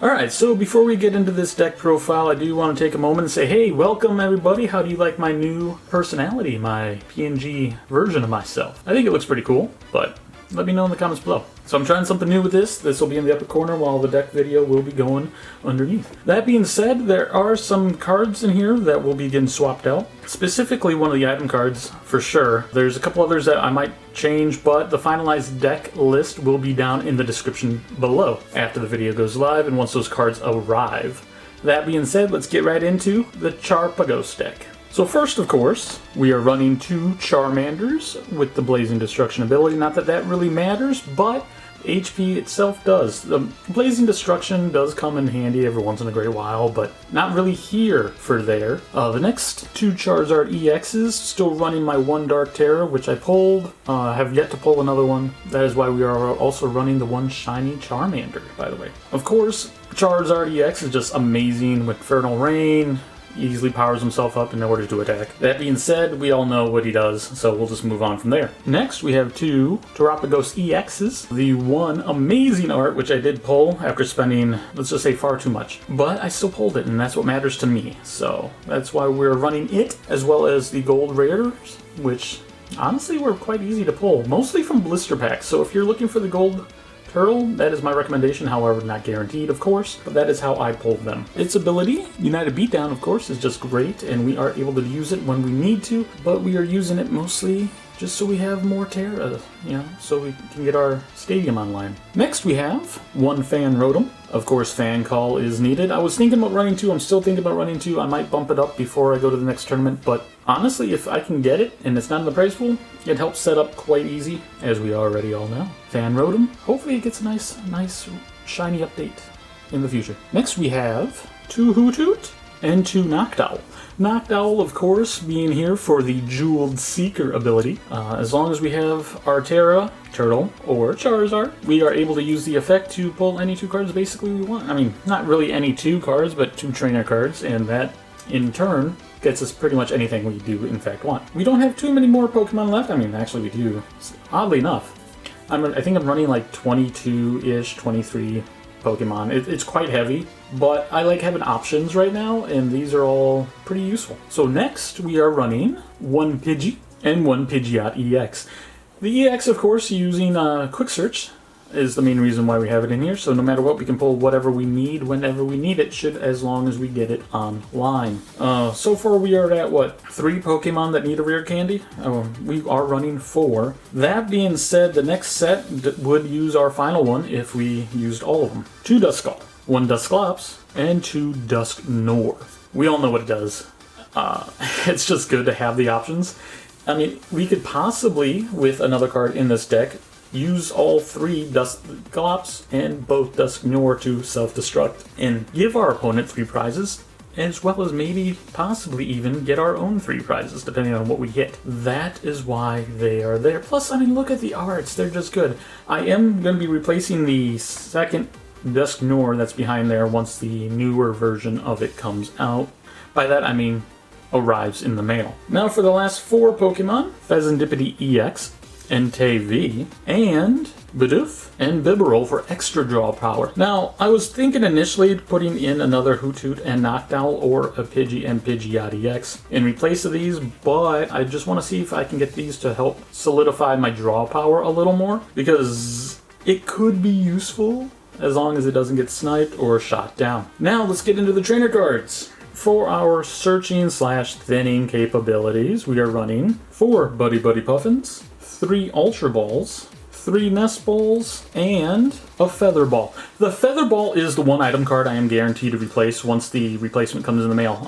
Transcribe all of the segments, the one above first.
Alright, so before we get into this deck profile, I do want to take a moment and say, hey, welcome everybody. How do you like my new personality, my PNG version of myself? I think it looks pretty cool, but let me know in the comments below. So I'm trying something new with this. This will be in the upper corner while the deck video will be going underneath. That being said, there are some cards in here that will be getting swapped out. Specifically one of the item cards, for sure. There's a couple others that I might change, but the finalized deck list will be down in the description below after the video goes live and once those cards arrive. That being said, let's get right into the Charpagos deck. So first, of course, we are running 2 Charmanders with the Blazing Destruction ability. Not that that really matters, but HP itself does. The Blazing Destruction does come in handy every once in a great while, but not really here for there. The next 2 Charizard EXs, still running my 1 Dark Tera, which I pulled. Have yet to pull another one. That is why we are also running the 1 Shiny Charmander, by the way. Of course, Charizard EX is just amazing with Infernal Rain. Easily powers himself up in order to attack. That being said, we all know what he does, so we'll just move on from there. Next, we have 2 Terapagos EXs. The 1 amazing art, which I did pull after spending, let's just say, far too much. But I still pulled it, and that's what matters to me. So that's why we're running it, as well as the gold rares, which honestly were quite easy to pull. Mostly from blister packs, so if you're looking for the gold turtle, that is my recommendation, however not guaranteed of course, but that is how I pulled them. Its ability, United Beatdown of course, is just great and we are able to use it when we need to, but we are using it mostly just so we have more Tera, so we can get our stadium online. Next we have 1 Fan Rotom. Of course Fan Call is needed. I was thinking about running 2, I'm still thinking about running 2. I might bump it up before I go to the next tournament, but honestly if I can get it and it's not in the prize pool, it helps set up quite easy, as we already all know. Fan Rotom, hopefully it gets a nice shiny update in the future. Next we have 2 Hoothoot and 2 Noctowl. Noctowl, of course, being here for the Jeweled Seeker ability. As long as we have our Tera, Turtle, or Charizard, we are able to use the effect to pull any 2 cards basically we want. I mean, not really any 2 cards, but 2 trainer cards, and that, in turn, gets us pretty much anything we do in fact want. We don't have too many more Pokemon left. I mean, actually we do. Oddly enough. I think I'm running like 22-ish, 23 Pokemon. It's quite heavy, but I like having options right now, and these are all pretty useful. So next, we are running 1 Pidgey and 1 Pidgeot EX. The EX, of course, using Quick Search is the main reason why we have it in here, so no matter what, we can pull whatever we need whenever we need it, as long as we get it online. So far we are at, what, 3 Pokemon that need a rare candy? We are running 4. That being said, the next set would use our final one if we used all of them. 2 Duskull, 1 Dusclops, and 2 Dusknoir. We all know what it does. It's just good to have the options. I mean, we could possibly, with another card in this deck, use all 3 Dusclops and both Dusknoir to self-destruct and give our opponent 3 prizes, as well as maybe possibly even get our own 3 prizes depending on what we hit. That is why they are there. Plus, I mean, look at the arts, they're just good. I am going to be replacing the second Dusknoir that's behind there once the newer version of it comes out. By that I mean arrives in the mail. Now for the last 4 Pokemon, Fezandipiti EX, Entei V, and Bidoof and Bibarel for extra draw power. Now, I was thinking initially putting in another Hoothoot and Noctowl or a Pidgey and Pidgeot EX in replace of these, but I just want to see if I can get these to help solidify my draw power a little more, because it could be useful as long as it doesn't get sniped or shot down. Now, let's get into the trainer cards. For our searching / thinning capabilities, we are running 4 Buddy Puffins, 3 Ultra Balls, 3 Nest Balls, and a Feather Ball. The Feather Ball is the 1 item card I am guaranteed to replace once the replacement comes in the mail.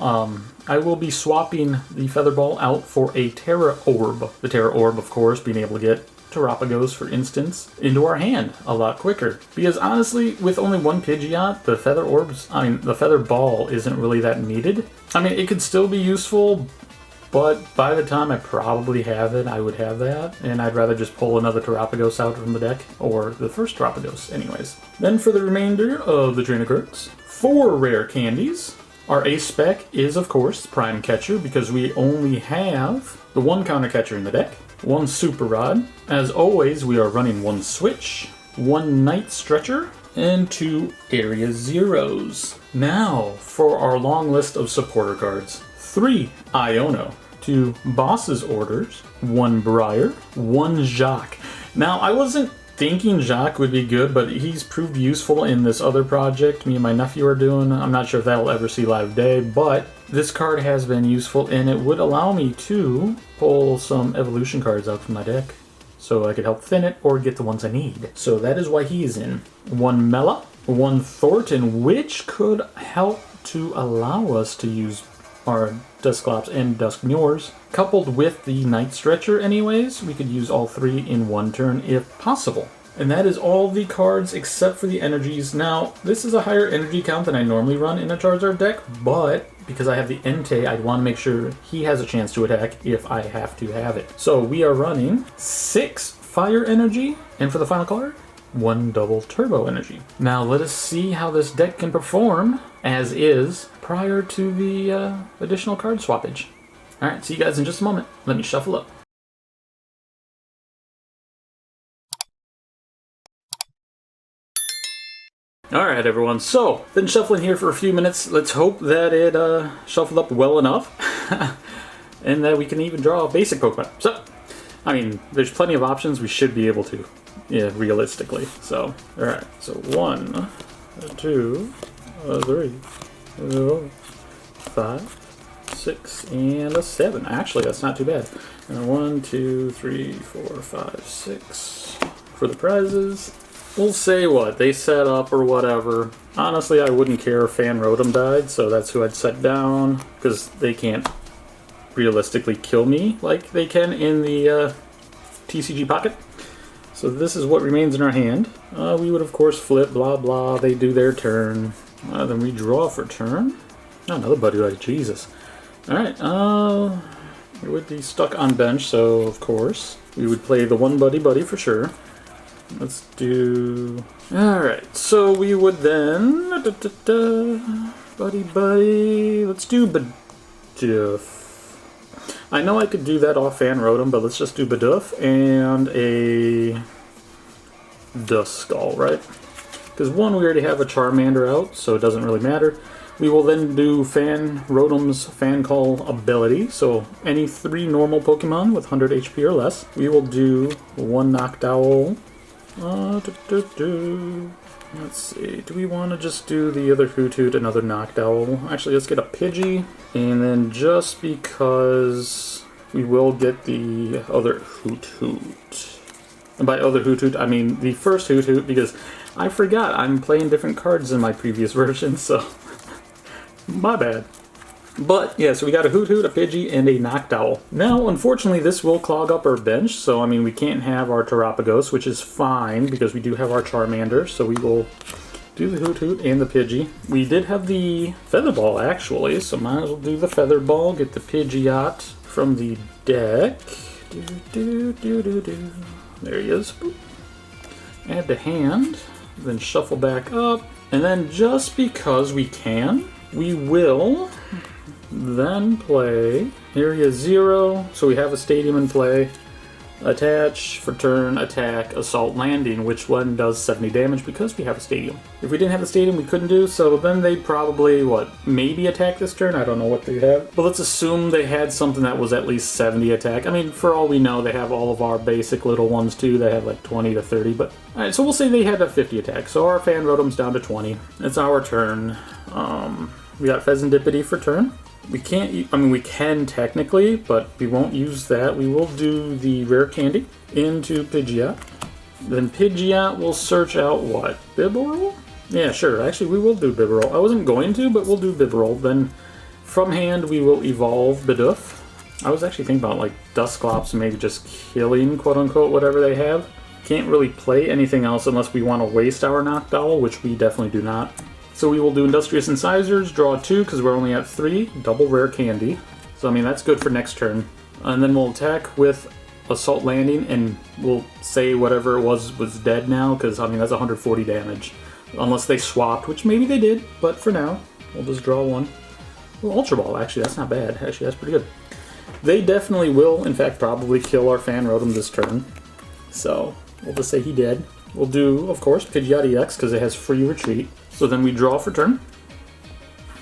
I will be swapping the Feather Ball out for a Tera Orb. The Tera Orb, of course, being able to get Terapagos, for instance, into our hand a lot quicker. Because honestly, with only 1 Pidgeot, the Feather Ball isn't really that needed. I mean, it could still be useful, but by the time I probably have it, I would have that, and I'd rather just pull another Terapagos out from the deck, or the first Terapagos anyways. Then for the remainder of the trainer cards, 4 rare candies. Our ace spec is, of course, Prime Catcher, because we only have the 1 counter catcher in the deck. 1 Super Rod. As always, we are running 1 Switch, 1 Night Stretcher, and 2 Area Zeros. Now, for our long list of supporter cards. 3 Iono, 2 Boss's Orders, 1 Briar, 1 Jacq. Now, I wasn't thinking Jacq would be good, but he's proved useful in this other project me and my nephew are doing. I'm not sure if that'll ever see live day, but this card has been useful, and it would allow me to pull some evolution cards out from my deck, so I could help thin it or get the ones I need. So that is why he is in. 1 Mela, 1 Thorton, which could help to allow us to use our Dusclops and Dusknoirs. Coupled with the Night Stretcher anyways, we could use all 3 in one turn if possible. And that is all the cards except for the energies. Now, this is a higher energy count than I normally run in a Charizard deck, but because I have the Entei, I'd want to make sure he has a chance to attack if I have to have it. So we are running 6 fire energy, and for the final card, 1 double turbo energy. Now let us see how this deck can perform as is prior to the additional card swappage. Alright, see you guys in just a moment. Let me shuffle up. Alright everyone, so been shuffling here for a few minutes. Let's hope that it shuffled up well enough and that we can even draw a basic Pokemon. So, I mean, there's plenty of options we should be able to, yeah, realistically. So, alright, so 1, 2, 3, 4, 5, 6, and a 7. Actually, that's not too bad. 1, 2, 3, 4, 5, 6 for the prizes. We'll say what, they set up or whatever. Honestly, I wouldn't care if Fan Rotom died, so that's who I'd set down, because they can't realistically kill me like they can in the TCG pocket. So this is what remains in our hand. We would of course flip, blah blah, they do their turn. Then we draw for turn. Oh, another Buddy, Jesus. Alright, we would be stuck on bench, so of course we would play the 1 Buddy for sure. Let's do... Alright, so we would then... Buddy, let's do Bidoof. I know I could do that off Fan Rotom, but let's just do Bidoof and a Duskull, right? Because 1, we already have a Charmander out, so it doesn't really matter. We will then do Fan Rotom's Fan Call ability, so any 3 normal Pokemon with 100 HP or less. We will do 1 Noctowl. Let's see, do we want to just do the other Hoothoot, another Noctowl? Actually, let's get a Pidgey, and then just because we will get the other Hoothoot. And by other Hoothoot, I mean the first Hoothoot, because I forgot I'm playing different cards in my previous version, so my bad. But, yeah, so we got a Hoothoot, a Pidgey, and a Noctowl. Now, unfortunately, this will clog up our bench, so, I mean, we can't have our Terapagos, which is fine, because we do have our Charmander, so we will do the Hoothoot and the Pidgey. We did have the Feather Ball, actually, so might as well do the Feather Ball, get the Pidgeot from the deck. There he is. Boop. Add to hand, then shuffle back up, and then just because we can, we will... then play Area 0, so we have a stadium in play. Attach for turn, attack, assault landing, which one does 70 damage because we have a stadium. If we didn't have a stadium, we couldn't do, so then they'd probably, what, maybe attack this turn? I don't know what they have. But let's assume they had something that was at least 70 attack. I mean, for all we know, they have all of our basic little ones too. They have like 20 to 30, but... Alright, so we'll say they had a 50 attack, so our Fan Rotom's down to 20. It's our turn. We got Fezandipiti for turn. We can't, I mean, we can technically, but we won't use that. We will do the rare candy into Pidgeot. Then Pidgeot will search out what? Bibarel? Yeah, sure. Actually, we will do Bibarel. I wasn't going to, but we'll do Bibarel. Then from hand, we will evolve Bidoof. I was actually thinking about like Dusclops, maybe just killing, quote unquote, whatever they have. Can't really play anything else unless we want to waste our Noctowl, which we definitely do not. So we will do Industrious Incisors, draw 2 because we're only at 3, double rare candy. So I mean that's good for next turn. And then we'll attack with Assault Landing and we'll say whatever it was dead now because I mean that's 140 damage. Unless they swapped, which maybe they did, but for now, we'll just draw 1. Well, Ultra Ball, actually that's not bad. Actually that's pretty good. They definitely will, in fact, probably kill our Fan Rotom this turn. So we'll just say he did. We'll do, of course, Pidgeot EX because it has free retreat. So then we draw for turn.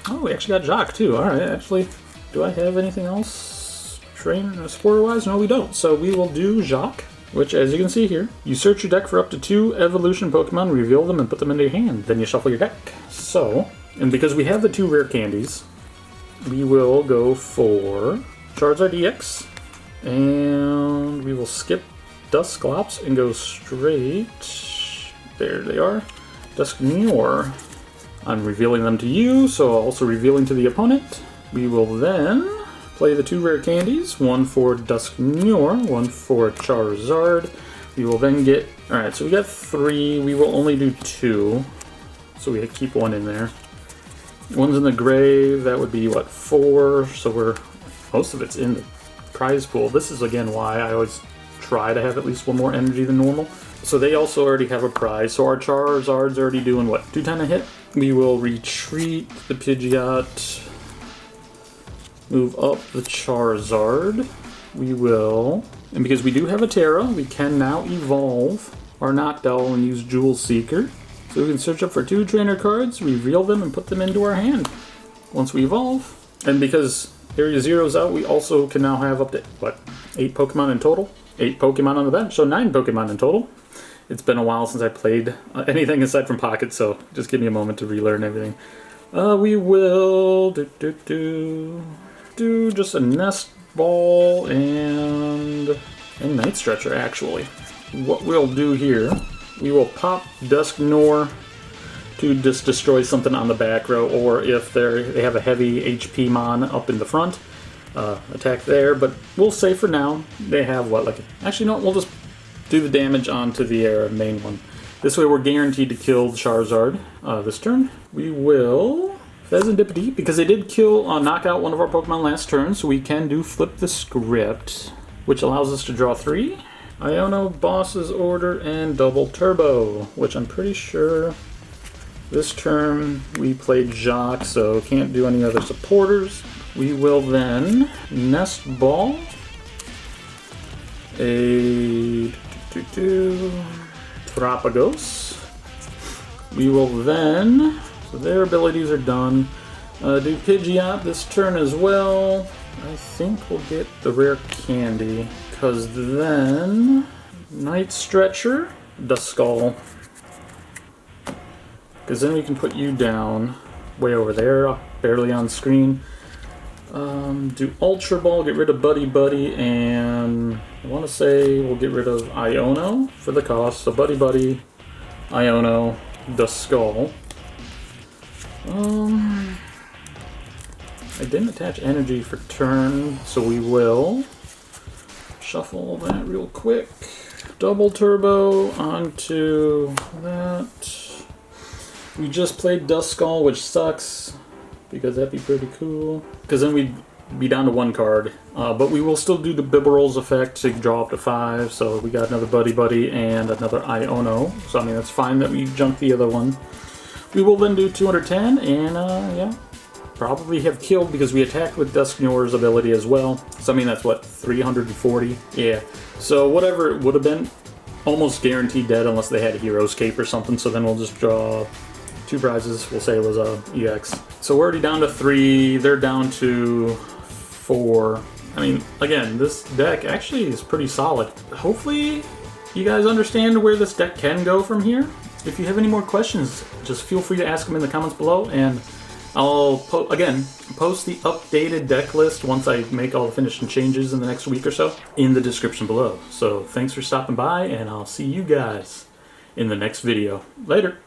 Oh, we actually got Jacq too. Alright, actually, do I have anything else supporter-wise? No, we don't. So we will do Jacq, which, as you can see here, you search your deck for up to 2 evolution Pokemon, reveal them, and put them into your hand. Then you shuffle your deck. So, and because we have the 2 rare candies, we will go for Charizard EX, and we will skip Dusclops and go straight, there they are, Dusknoir. I'm revealing them to you, so also revealing to the opponent. We will then play the 2 rare candies, one for Dusknoir, one for Charizard. We will then get, alright, so we got 3, we will only do 2, so we keep 1 in there. One's in the grave, that would be, what, 4, so most of it's in the prize pool. This is, again, why I always try to have at least 1 more energy than normal. So they also already have a prize, so our Charizard's already doing, what, 210 a hit? We will retreat the Pidgeot, move up the Charizard. We will, and because we do have a Tera, we can now evolve our Noctowl and use Jewel Seeker. So we can search up for 2 trainer cards, reveal them, and put them into our hand once we evolve. And because Area 0's out, we also can now have up to, what, 8 Pokemon in total? 8 Pokemon on the bench, so 9 Pokemon in total. It's been a while since I played anything aside from Pocket, so just give me a moment to relearn everything. We will do just a Nest Ball and a Night Stretcher, actually. What we'll do here, we will pop Dusknoir to just destroy something on the back row, or if they have a heavy HP mon up in the front, attack there. But we'll say for now they have what, like, actually no, we'll just do the damage onto the main one. This way we're guaranteed to kill Charizard this turn. We will Fezandipiti, because they did knock out one of our Pokemon last turn, so we can do Flip the Script, which allows us to draw 3. Iono, Boss's Order, and Double Turbo, which I'm pretty sure this turn we played Jacq, so can't do any other supporters. We will then Nest Ball a Terapagos. We will then, so their abilities are done, do Pidgeot this turn as well. I think we'll get the rare candy, because then Night Stretcher, Duskull, because then we can put you down way over there, barely on screen. Do Ultra Ball, get rid of Buddy, and I want to say we'll get rid of Iono for the cost. So Buddy, Iono, Duskull. I didn't attach energy for turn, so we will shuffle that real quick. Double Turbo onto that. We just played Duskull, which sucks, because that'd be pretty cool. Because then we'd be down to 1 card. But we will still do the Bibarel's effect to draw up to 5. So we got another Buddy and another Iono. So I mean, that's fine that we junked the other one. We will then do 210, and yeah, probably have killed because we attacked with Dusknoir's ability as well. So I mean, that's what, 340? Yeah. So whatever it would have been, almost guaranteed dead unless they had a Hero's Cape or something. So then we'll just draw 2 prizes. We'll say it was a EX. So we're already down to 3. They're down to 4. I mean, again, this deck actually is pretty solid. Hopefully you guys understand where this deck can go from here. If you have any more questions, just feel free to ask them in the comments below, and I'll post the updated deck list once I make all the finishing changes in the next week or so in the description below. So thanks for stopping by, and I'll see you guys in the next video. Later!